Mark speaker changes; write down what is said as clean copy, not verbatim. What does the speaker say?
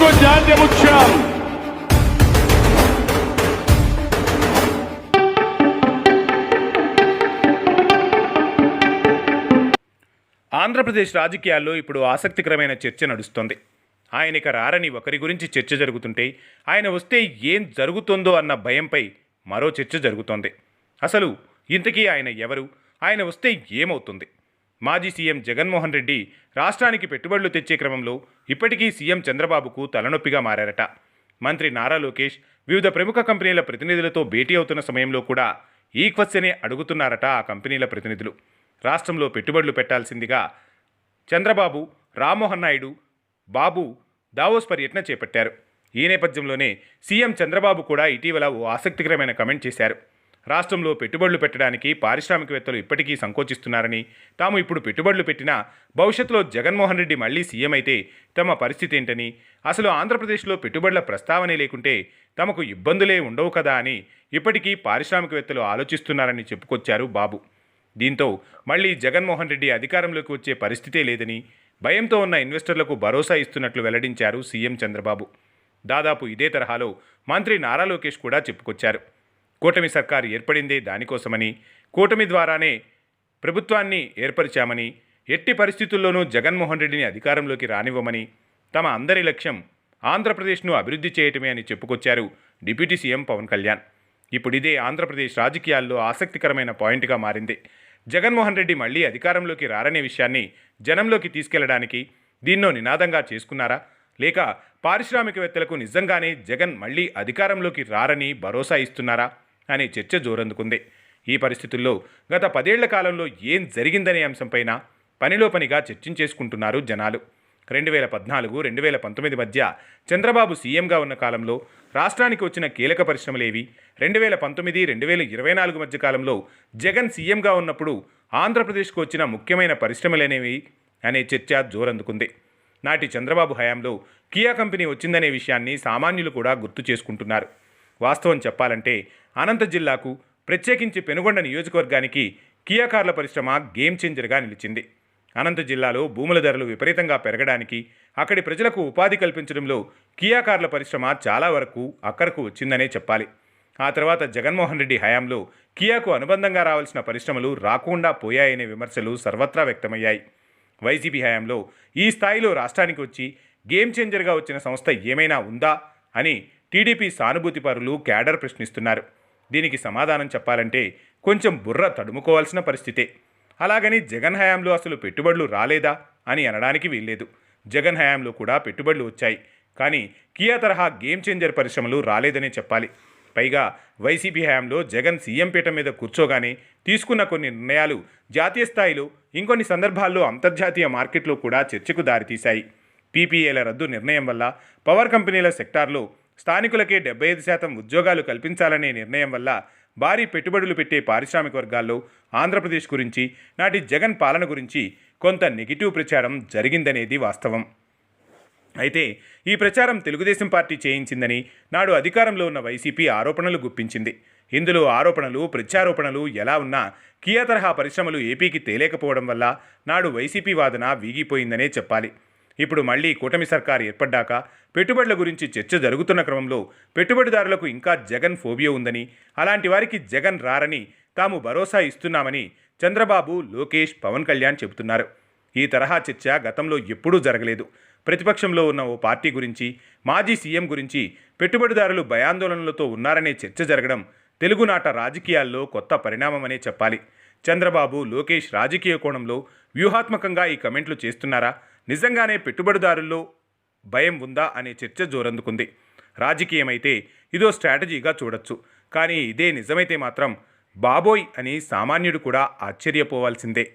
Speaker 1: కొడుకు జాతి ముఖ్యం.
Speaker 2: ఆంధ్రప్రదేశ్ రాజకీయాల్లో ఇప్పుడు ఆసక్తికరమైన చర్చ నడుస్తోంది. ఆయన ఇక రారని ఒకరి గురించి చర్చ జరుగుతుంటే, ఆయన వస్తే ఏం జరుగుతుందో అన్న భయంపై మరో చర్చ జరుగుతోంది. అసలు ఇంతకీ ఆయన ఎవరు? ఆయన వస్తే ఏమవుతుంది? మాజీ సీఎం జగన్మోహన్ రెడ్డి రాష్ట్రానికి పెట్టుబడులు తెచ్చే క్రమంలో ఇప్పటికీ సీఎం చంద్రబాబుకు తలనొప్పిగా మారారట. మంత్రి నారా లోకేష్ వివిధ ప్రముఖ కంపెనీల ప్రతినిధులతో భేటీ అవుతున్న సమయంలో కూడా ఈ క్వశ్చనే అడుగుతున్నారట ఆ కంపెనీల ప్రతినిధులు. రాష్ట్రంలో పెట్టుబడులు పెట్టాల్సిందిగా చంద్రబాబు, రామ్మోహన్ నాయుడు, బాబు దావోస్ పర్యటన చేపట్టారు. ఈ నేపథ్యంలోనే సీఎం చంద్రబాబు కూడా ఇటీవల ఓ ఆసక్తికరమైన కమెంట్ చేశారు. రాష్ట్రంలో పెట్టుబడులు పెట్టడానికి పారిశ్రామికవేత్తలు ఇప్పటికీ సంకోచిస్తున్నారని, తాము ఇప్పుడు పెట్టుబడులు పెట్టినా భవిష్యత్తులో జగన్మోహన్ రెడ్డి మళ్లీ సీఎం అయితే తమ పరిస్థితి ఏంటని, అసలు ఆంధ్రప్రదేశ్లో పెట్టుబడుల ప్రస్తావనే లేకుంటే తమకు ఇబ్బందులే ఉండవు కదా అని ఇప్పటికీ పారిశ్రామికవేత్తలు ఆలోచిస్తున్నారని చెప్పుకొచ్చారు బాబు. దీంతో మళ్లీ జగన్మోహన్ రెడ్డి అధికారంలోకి వచ్చే పరిస్థితే లేదని, భయంతో ఉన్న ఇన్వెస్టర్లకు భరోసా ఇస్తున్నట్లు వెల్లడించారు సీఎం చంద్రబాబు. దాదాపు ఇదే తరహాలో మంత్రి నారా లోకేష్ కూడా చెప్పుకొచ్చారు. కూటమి సర్కారు ఏర్పడిందే దానికోసమని, కూటమి ద్వారానే ప్రభుత్వాన్ని ఏర్పరిచామని, ఎట్టి పరిస్థితుల్లోనూ జగన్మోహన్ రెడ్డిని అధికారంలోకి రానివ్వమని, తమ అందరి లక్ష్యం ఆంధ్రప్రదేశ్ను అభివృద్ధి చేయటమే అని చెప్పుకొచ్చారు డిప్యూటీ సీఎం పవన్ కళ్యాణ్. ఇప్పుడిదే ఆంధ్రప్రదేశ్ రాజకీయాల్లో ఆసక్తికరమైన పాయింట్గా మారింది. జగన్మోహన్ రెడ్డి మళ్లీ అధికారంలోకి రారనే విషయాన్ని జనంలోకి తీసుకెళ్లడానికి దీన్నో నినాదంగా చేసుకున్నారా, లేక పారిశ్రామికవేత్తలకు నిజంగానే జగన్ మళ్లీ అధికారంలోకి రారని భరోసా ఇస్తున్నారా అనే చర్చ జోరందుకుంది. ఈ పరిస్థితుల్లో గత 10 ఏళ్ల కాలంలో ఏం జరిగిందనే అంశంపైన పనిలో పనిగా చర్చించేసుకుంటున్నారు జనాలు. 2014-2019 మధ్య చంద్రబాబు సీఎంగా ఉన్న కాలంలో రాష్ట్రానికి వచ్చిన కీలక పరిశ్రమలేవి, 2019-2024 మధ్య కాలంలో జగన్ సీఎంగా ఉన్నప్పుడు ఆంధ్రప్రదేశ్కు వచ్చిన ముఖ్యమైన పరిశ్రమలనేవి అనే చర్చ జోరందుకుంది. నాటి చంద్రబాబు హయాంలో కియా కంపెనీ వచ్చిందనే విషయాన్ని సామాన్యులు కూడా గుర్తు చేసుకుంటున్నారు. వాస్తవం చెప్పాలంటే అనంత జిల్లాకు, ప్రత్యేకించి పెనుగొండ నియోజకవర్గానికి కియా కార్ల పరిశ్రమ గేమ్ చేంజర్గా నిలిచింది. అనంత జిల్లాలో భూముల ధరలు విపరీతంగా పెరగడానికి, అక్కడి ప్రజలకు ఉపాధి కల్పించడంలో కియా కార్ల పరిశ్రమ చాలా వరకు అక్కడకు వచ్చిందనే చెప్పాలి. ఆ తర్వాత జగన్మోహన్ రెడ్డి హయాంలో కియాకు అనుబంధంగా రావాల్సిన పరిశ్రమలు రాకుండా పోయాయనే విమర్శలు సర్వత్రా వ్యక్తమయ్యాయి. వైసీపీ హయాంలో ఈ స్థాయిలో రాష్ట్రానికి వచ్చి గేమ్ చేంజర్గా వచ్చిన సంస్థ ఏమైనా ఉందా అని టీడీపీ సానుభూతిపరులు క్యాడర్ ప్రశ్నిస్తున్నారు. దీనికి సమాధానం చెప్పాలంటే కొంచెం బుర్ర తడుముకోవాల్సిన పరిస్థితే. అలాగని జగన్ హయాంలో అసలు పెట్టుబడులు రాలేదా అని అనడానికి వీల్లేదు. జగన్ హయాంలో కూడా పెట్టుబడులు వచ్చాయి, కానీ కియా తరహా గేమ్ చేంజర్ పరిశ్రమలు రాలేదనే చెప్పాలి. పైగా వైసీపీ హయాంలో జగన్ సీఎం పీఠం మీద కూర్చోగానే తీసుకున్న కొన్ని నిర్ణయాలు జాతీయ స్థాయిలో, ఇంకొన్ని సందర్భాల్లో అంతర్జాతీయ మార్కెట్లో కూడా చర్చకు దారితీశాయి. పీపీఏల రద్దు నిర్ణయం వల్ల, పవర్ కంపెనీల సెక్టార్లో స్థానికులకే 75% ఉద్యోగాలు కల్పించాలనే నిర్ణయం వల్ల భారీ పెట్టుబడులు పెట్టే పారిశ్రామిక వర్గాల్లో ఆంధ్రప్రదేశ్ గురించి, నాటి జగన్ పాలన గురించి కొంత నెగిటివ్ ప్రచారం జరిగిందనేది వాస్తవం. అయితే ఈ ప్రచారం తెలుగుదేశం పార్టీ చేయించిందని నాడు అధికారంలో ఉన్న వైసీపీ ఆరోపణలు గుప్పించింది. ఇందులో ఆరోపణలు, ప్రత్యారోపణలు ఎలా ఉన్నా కియా తరహా పరిశ్రమలు ఏపీకి తేలేకపోవడం వల్ల నాడు వైసీపీ వాదన వీగిపోయిందనే చెప్పాలి. ఇప్పుడు మళ్లీ కూటమి సర్కారు ఏర్పడ్డాక పెట్టుబడుల గురించి చర్చ జరుగుతున్న క్రమంలో పెట్టుబడిదారులకు ఇంకా జగన్ ఫోబియా ఉందని, అలాంటి వారికి జగన్ రారని తాము భరోసా ఇస్తున్నామని చంద్రబాబు, లోకేష్, పవన్ కళ్యాణ్ చెబుతున్నారు. ఈ తరహా చర్చ గతంలో ఎప్పుడూ జరగలేదు. ప్రతిపక్షంలో ఉన్న ఓ పార్టీ గురించి, మాజీ సీఎం గురించి పెట్టుబడిదారులు భయాందోళనలతో ఉన్నారనే చర్చ జరగడం తెలుగునాట రాజకీయాల్లో కొత్త పరిణామమనే చెప్పాలి. చంద్రబాబు, లోకేష్ రాజకీయ కోణంలో వ్యూహాత్మకంగా ఈ కమెంట్లు చేస్తున్నారా, నిజంగానే పెట్టుబడిదారుల్లో భయం ఉందా అనే చర్చ జోరందుకుంది. రాజకీయమైతే ఇదో స్ట్రాటజీగా చూడొచ్చు, కానీ ఇదే నిజమైతే మాత్రం బాబోయ్ అని సామాన్యుడు కూడా ఆశ్చర్యపోవాల్సిందే.